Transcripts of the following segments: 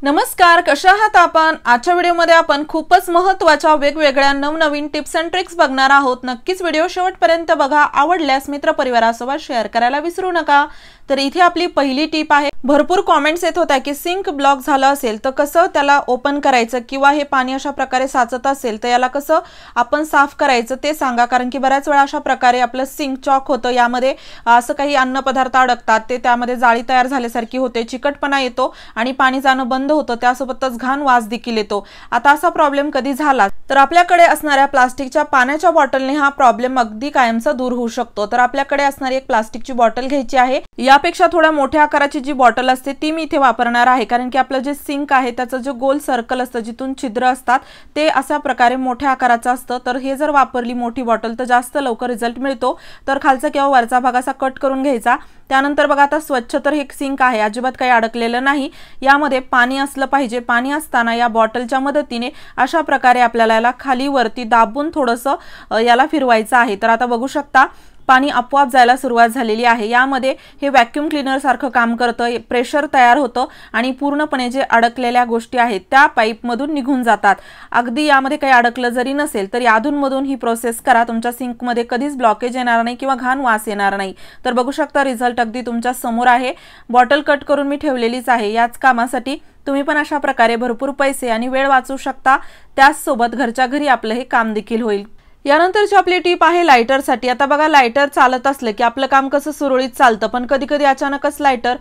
नमस्कार, कशा आहात आपण? आजच्या व्हिडिओमध्ये आपण खूपच महत्त्वाच्या वेगवेगळ्या नवनवीन टिप्स अँड ट्रिक्स बघणार आहोत। नक्कीच व्हिडिओ शेवटपर्यंत बघा। आवडल्यास मित्रपरिवारासोबत शेअर करायला विसरू नका। तर इथे आपली पहिली टिप आहे। भरपूर कमेंट्स येत होत्या की सिंक ब्लॉक झालं असेल तर कसं त्याला ओपन करायचं किंवा हे पाणी अशा प्रकारे साचत असेल तर याला कसं आपण साफ करायचं ते सांगा। कारण की बऱ्याच वेळा अशा प्रकारे आपलं सिंक चॉक होतं, यामध्ये असं काही अन्न पदार्थ अडकतात, ते त्यामध्ये जाळी तयार झाल्यासारखी होते, चिकटपणा येतो आणि पाणी जाणं बंद होतं, त्यासोबतच घाण वास देखील येतो। आता असा प्रॉब्लेम कधी झाला तर आपल्याकडे असणाऱ्या प्लास्टिकच्या पाण्याच्या बॉटलने हा प्रॉब्लेम अगदी कायमचा दूर होऊ शकतो। तर आपल्याकडे असणारी एक प्लास्टिकची बॉटल घ्यायची आहे। यापेक्षा थोडा मोठ्या आकाराची जी बॉटल असते ती मी इथे वापरणार आहे, कारण की आपलं जे सिंक आहे त्याचं जे गोल सर्कल असतं, जिथून छिद्र असतात ते अशा प्रकारे मोठ्या आकाराचं असतं। तर हे जर वापरली मोठी बॉटल तर जास्त लवकर रिझल्ट मिळतो। तर खालचा किंवा वरचा भाग असा कट करून घ्यायचा। त्यानंतर बघा, आता स्वच्छ तर हे सिंक आहे, अजिबात काही अडकलेलं नाही, यामध्ये पाणी असलं पाहिजे। पाणी असताना या बॉटलच्या मदतीने अशा प्रकारे आपल्याला याला खाली वरती दाबून थोडंसं याला फिरवायचं आहे। तर आता बघू शकता पाणी आपोआप जायला सुरुवात झालेली आहे। यामध्ये हे व्हॅक्यूम क्लीनर सारखं काम करतं, प्रेशर तयार होतं आणि पूर्णपणे जे अडकलेल्या गोष्टी आहेत त्या पाईप मधून निघून जातात। अगदी यामध्ये काही अडकलं जरी नसेल तरी अधूनमधून ही प्रोसेस करा, तुमच्या सिंक मध्ये कधीच ब्लॉकेज येणार नाही किंवा घाण वास येणार नाही। तर बघू शकता रिझल्ट अगदी तुमच्या समोर आहे। बॉटल कट करून मी ठेवलेलीच आहे याच कामासाठी। तुम्ही पण अशा प्रकारे भरपूर पैसे आणि वेळ वाचवू शकता, त्याच सोबत घरच्या घरी आपलं हे काम देखील होईल। यानंतरची आपली टिप आहे लायटरसाठी। आता बघा, लायटर चालत असलं की आपलं काम कसं सुरळीत चालतं, पण कधी कधी अचानकच लायटर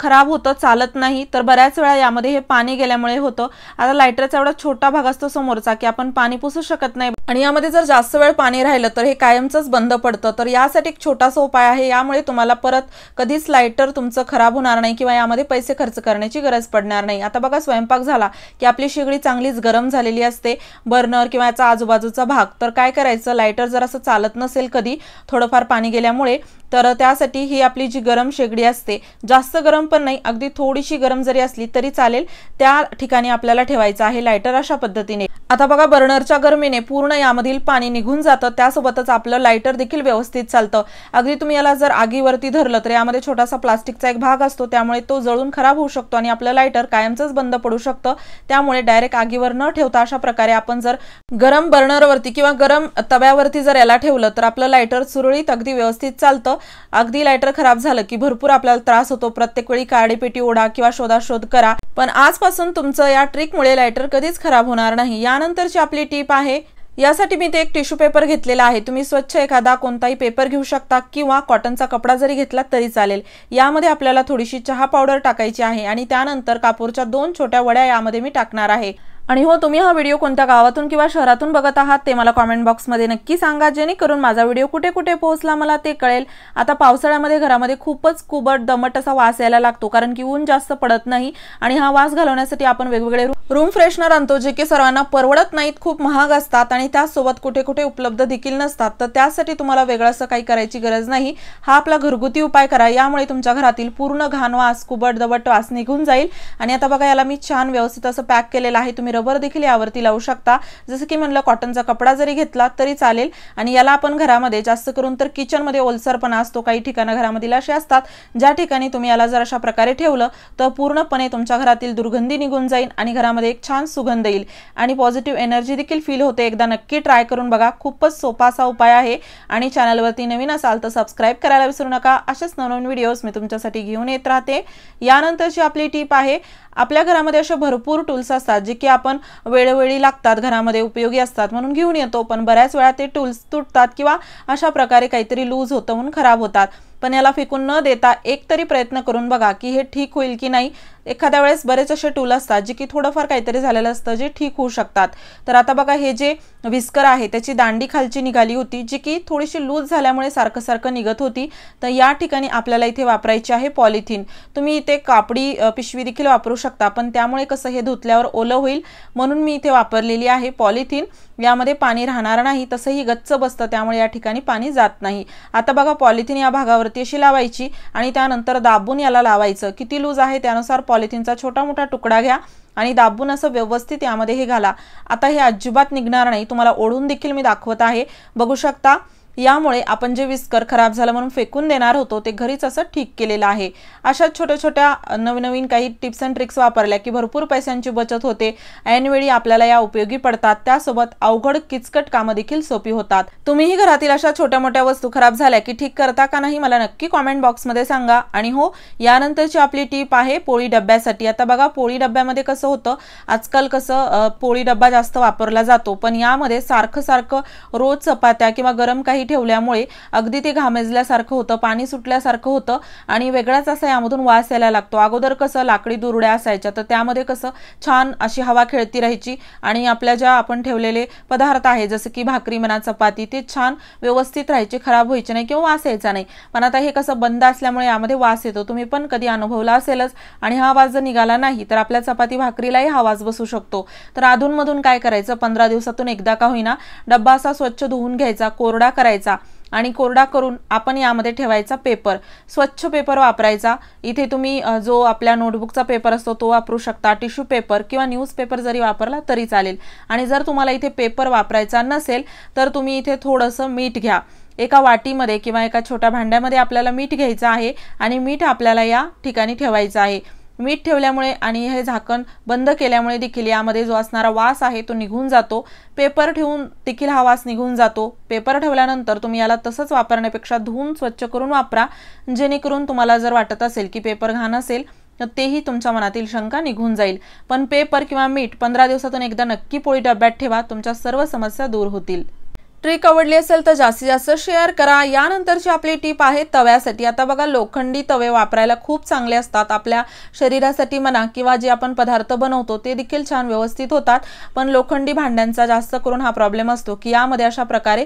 खराब होतं, चालत नाही। तर बऱ्याच वेळा यामध्ये हे पाणी गेल्यामुळे होतं। आता लायटरचा एवढा छोटा भाग असतो समोरचा की आपण पाणी पुसू शकत नाही आणि यामध्ये जर जास्त वेळ पाणी राहिलं तर हे कायमचंच बंद पडतं। तर यासाठी एक छोटासा उपाय आहे, यामुळे तुम्हाला परत कधीच लायटर तुमचं खराब होणार नाही किंवा यामध्ये पैसे खर्च करण्याची गरज पडणार नाही। आता बघा, स्वयंपाक झाला की आपली शेगडी चांगलीच गरम झालेली असते, बर्नर किंवा याचा आजूबाजूचा भाग। तर काय करायचं, लायटर जर असं चालत नसेल कधी थोडंफार पाणी गेल्यामुळे, तर त्यासाठी ही आपली जी गरम शेगडी असते, जास्त गरम पण नाही, अगदी थोडीशी गरम जरी असली तरी चालेल, त्या ठिकाणी आपल्याला ठेवायचं आहे लायटर अशा पद्धतीने। आता बघा, बर्नरच्या गरमीने पूर्ण यामधील पाणी निघून जातं, त्यासोबतच आपलं लायटर देखील व्यवस्थित चालतं। अगदी तुम्ही याला जर आगीवरती धरलं तर यामध्ये छोटासा प्लास्टिकचा एक भाग असतो, त्यामुळे तो जळून खराब होऊ शकतो आणि आपलं लायटर कायमचंच बंद पडू शकतं। त्यामुळे डायरेक्ट आगीवर न ठेवता अशा प्रकारे आपण जर गरम बर्नरवरती किंवा गरम तव्यावरती जर याला ठेवलं तर आपलं लायटर सुरळीत अगदी व्यवस्थित चालतं। अगदी लायटर खराब झालं की भरपूर आपल्याला त्रास होतो, प्रत्येक वेळी काडीपेटी ओढा किंवा शोधाशोध करा, पण आजपासून तुमचं या ट्रिकमुळे लायटर कधीच खराब होणार नाही। यानंतरची आपली टिप आहे, यासाठी मी ते एक टिश्यू पेपर घेतलेला आहे। तुम्ही स्वच्छ एखादा कोणताही पेपर घेऊ शकता किंवा कॉटनचा कपडा जरी घेतला तरी चालेल। यामध्ये आपल्याला थोडीशी चहा पावडर टाकायची आहे आणि त्यानंतर कापूरच्या 2 छोट्या वड्या यामध्ये मी टाकणार आहे। आणि हो, तुम्ही हा व्हिडिओ कोणत्या गावातून किंवा शहरातून बघत आहात ते मला कमेंट बॉक्समध्ये नक्की सांगा, जेणेकरून माझा व्हिडिओ कुठे कुठे पोहोचला मला ते कळेल। आता पावसाळ्यामध्ये घरामध्ये खूपच कुबट दमट असा वास यायला लागतो, कारण की ऊन जास्त पडत नाही आणि हा वास घालवण्यासाठी आपण वेगवेगळे रूम फ्रेशनर आणतो, जे की सर्वांना परवडत नाहीत, खूप महाग असतात आणि त्यासोबत कुठे कुठे उपलब्ध देखील नसतात। तर त्यासाठी तुम्हाला वेगळं असं काही करायची गरज नाही, हा आपला घरगुती उपाय करा, यामुळे तुमच्या घरातील पूर्ण घाण वास, कुबट दमट वास निघून जाईल। आणि आता बघा, याला मी छान व्यवस्थित असं पॅक केलेलं आहे। तुम्ही रबर देखील यावरती लावू शकता, जसं की म्हणलं कॉटनचा कपडा जरी घेतला तरी चालेल। आणि याला आपण घरामध्ये जास्त करून तर किचन मध्ये ओलसरपणा असतो, काही ठिकाणी घरामध्ये असे असतात ज्या ठिकाणी तुम्ही याला जर अशा प्रकारे ठेवलं तर पूर्णपणे तुमच्या घरातील दुर्गंधी निघून जाईल आणि घरामध्ये एक छान सुगंध येईल आणि पॉझिटिव्ह एनर्जी देखील फील होते। एकदा नक्की ट्राय करून बघा, खूपच सोपा असा उपाय आहे। आणि चॅनलवरती नवीन असाल तर सबस्क्राइब करायला विसरू नका, असेच नवनवीन व्हिडिओज मी तुमच्यासाठी घेऊन येत राहते। यानंतरची आपली टिप आहे, आपल्या घरामध्ये असे भरपूर टूल्स असतात जे की आपण वेळोवेळी लागतात, घरामध्ये उपयोगी असतात म्हणून घेऊन येतो, पण बऱ्याच वेळा ते टूल्स तुटतात किंवा अशा प्रकारे काहीतरी लूज होतं म्हणून खराब होतात। पण याला फेकून न देता एक तरी प्रयत्न करून बघा की हे ठीक होईल की नाही। एखाद्या वेळेस बरेच असे टूल असतात जे की थोडंफार काहीतरी झालेलं असतं, जे ठीक होऊ शकतात। तर आता बघा, हे जे व्हिस्कर आहे त्याची दांडी खालची निघाली होती, जी की थोडीशी लूज झाल्यामुळे सारखं सारखं निघत होती। तर या ठिकाणी आपल्याला इथे वापरायची आहे पॉलिथिन। तुम्ही इथे कापडी पिशवी देखील वापरू शकता, पण त्यामुळे कसं हे धुतल्यावर ओलं होईल म्हणून मी इथे वापरलेली आहे पॉलिथिन। यामध्ये पाणी राहणार नाही, तसंही गच्च बसतं, त्यामुळे या ठिकाणी पाणी जात नाही। आता बघा, पॉलिथिन या भागावरती अशी लावायची आणि त्यानंतर दाबून याला लावायचं। किती लूज आहे त्यानुसार पॉलिथिनचा छोटा मोठा तुकडा घ्या आणि दाबून असं व्यवस्थित यामध्ये हे घाला। आता हे अजिबात निघणार नाही, तुम्हाला ओढून देखील मी दाखवत आहे, बघू शकता। यामुळे आपण जे विस्कर खराब झालं म्हणून फेकून देणार होतो ते घरीच असं ठीक केलेलं आहे। अशा छोट्या छोट्या नवीन काही टिप्स अँड ट्रिक्स वापरल्या की भरपूर पैशांची बचत होते, ऐनवेळी आपल्याला या उपयोगी पडतात, त्यासोबत अवघड किचकट कामं देखील सोपी होतात। तुम्हीही घरातील अशा छोट्या मोठ्या वस्तू खराब झाल्या की ठीक करता का नाही मला नक्की कमेंट बॉक्समध्ये सांगा। आणि हो, यानंतरची आपली टीप आहे पोळी डब्यासाठी। आता बघा पोळी डब्यामध्ये कसं होतं, आजकाल कसं पोळी डब्बा जास्त वापरला जातो, पण यामध्ये सारखं रोज चपात्या किंवा गरम काही ठेवल्यामुळे अगदी ते घामेजल्यासारखं होतं, पाणी सुटल्यासारखं होतं आणि वेगळाच असा यामधून वास यायला लागतो। अगोदर कसं लाकडी दुरड्या असायच्या तर त्यामध्ये कसं छान अशी हवा खेळती राहायची आणि आपल्या ज्या आपण ठेवलेले पदार्थ आहे जसं की भाकरी म्हणा, चपाती, ते छान व्यवस्थित राहायचे, खराब व्हायचे नाही किंवा वास यायचा नाही। पण आता हे कसं बंद असल्यामुळे यामध्ये वास येतो, तुम्ही पण कधी अनुभवला असेलच। आणि हा वास जर निघाला नाही तर आपल्या चपाती भाकरीलाही हा वास बसू शकतो। तर अधूनमधून काय करायचं, 15 दिवसातून एकदा का होईना डब्बा असा स्वच्छ धुवून घ्यायचा, कोरडा करायचा आणि कोरडा करून आपण यामध्ये ठेवायचा पेपर, स्वच्छ पेपर वापरायचा। इथे तुम्ही जो आपल्या नोटबुकचा पेपर असतो तो वापरू शकता, टिश्यू पेपर किंवा न्यूजपेपर जरी वापरला तरी चालेल। आणि जर तुम्हाला इथे पेपर वापरायचा नसेल तर तुम्ही इथे थोडंसं मीठ घ्या, एका वाटीमध्ये किंवा एका छोट्या भांड्यामध्ये आपल्याला मीठ घ्यायचं आहे आणि मीठ आपल्याला या ठिकाणी ठेवायचं आहे। मीठ ठेवल्यामुळे आणि हे झाकण बंद केल्यामुळे देखील यामध्ये जो असणारा वास आहे तो निघून जातो। पेपर ठेवून देखील हा वास निघून जातो। पेपर ठेवल्यानंतर तुम्ही याला तसंच वापरण्यापेक्षा धुवून स्वच्छ करून वापरा, जेणेकरून तुम्हाला जर वाटत असेल की पेपर घाण असेल तर तेही तुमच्या मनातील शंका निघून जाईल। पण पेपर किंवा मीठ 15 दिवसातून एकदा नक्की पोळी डब्यात ठेवा, तुमच्या सर्व समस्या दूर होतील। ट्रिक आवडली असेल तर जास्तीत जास्त शेअर करा। यानंतरची आपली टीप आहे तव्यासाठी। आता बघा लोखंडी तवे वापरायला खूप चांगले असतात, आपल्या शरीरासाठी म्हणा किंवा जे आपण पदार्थ बनवतो ते देखील छान व्यवस्थित होतात। पण लोखंडी भांड्यांचा जास्त करून हा प्रॉब्लेम असतो की यामध्ये अशा प्रकारे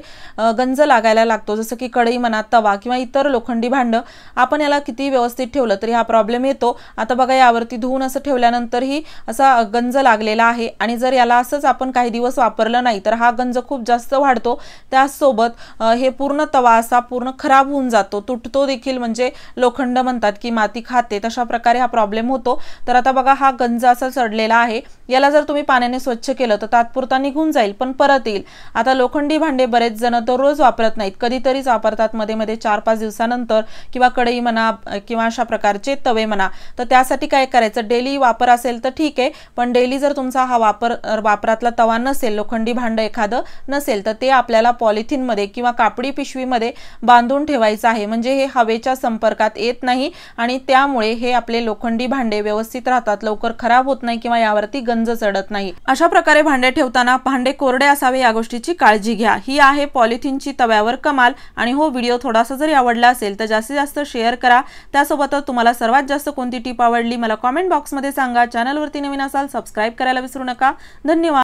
गंज लागायला लागतो, जसं की कढई म्हणा, तवा किंवा इतर लोखंडी भांड, आपण याला किती व्यवस्थित ठेवलं तरी हा प्रॉब्लेम येतो। आता बघा यावरती धुवून असं ठेवल्यानंतरही असा गंज लागलेला आहे आणि जर याला असंच आपण काही दिवस वापरलं नाही तर हा गंज खूप जास्त वाढतो, त्यासोबत हे पूर्ण तवा असा पूर्ण खराब होऊन जातो, तुटतो देखील, म्हणजे लोखंड म्हणतात की माती खाते, तशा प्रकारे हा प्रॉब्लेम होतो। तर आता बघा हा गंज असा चढलेला आहे, याला जर तुम्ही पाण्याने स्वच्छ केलं तर तात्पुरता निघून जाईल पण परत येईल। आता लोखंडी भांडे बरेच जण दररोज वापरत नाहीत, कधीतरीच वापरतात, मध्ये 4-5 दिवसानंतर, किंवा कढई म्हणा किंवा अशा प्रकारचे तवे म्हणा। तर त्यासाठी काय करायचं, डेली वापर असेल तर ठीक आहे, पण डेली जर तुमचा हा वापरातला तवा नसेल, लोखंडी भांड एखादं नसेल तर ते आपल्याला पॉलिथिन मध्ये किंवा कापडी पिशवीमध्ये बांधून ठेवायचं आहे, म्हणजे हे हवेच्या संपर्कात येत नाही आणि त्यामुळे हे आपले लोखंडी भांडे व्यवस्थित राहतात, लवकर खराब होत नाही किंवा यावरती गंज चढत नाही। अशा प्रकारे भांडे ठेवताना भांडे कोरडे असावे या गोष्टीची काळजी घ्या। ही आहे पॉलिथिनची तव्यावर कमाल। आणि हो, व्हिडिओ थोडासा जरी आवडला असेल तर जास्तीत जास्त शेअर करा। त्यासोबतच तुम्हाला सर्वात जास्त कोणती टिप आवडली मला कमेंट बॉक्समध्ये सांगा। चॅनलवरती नवीन असाल सबस्क्राइब करायला विसरू नका। धन्यवाद।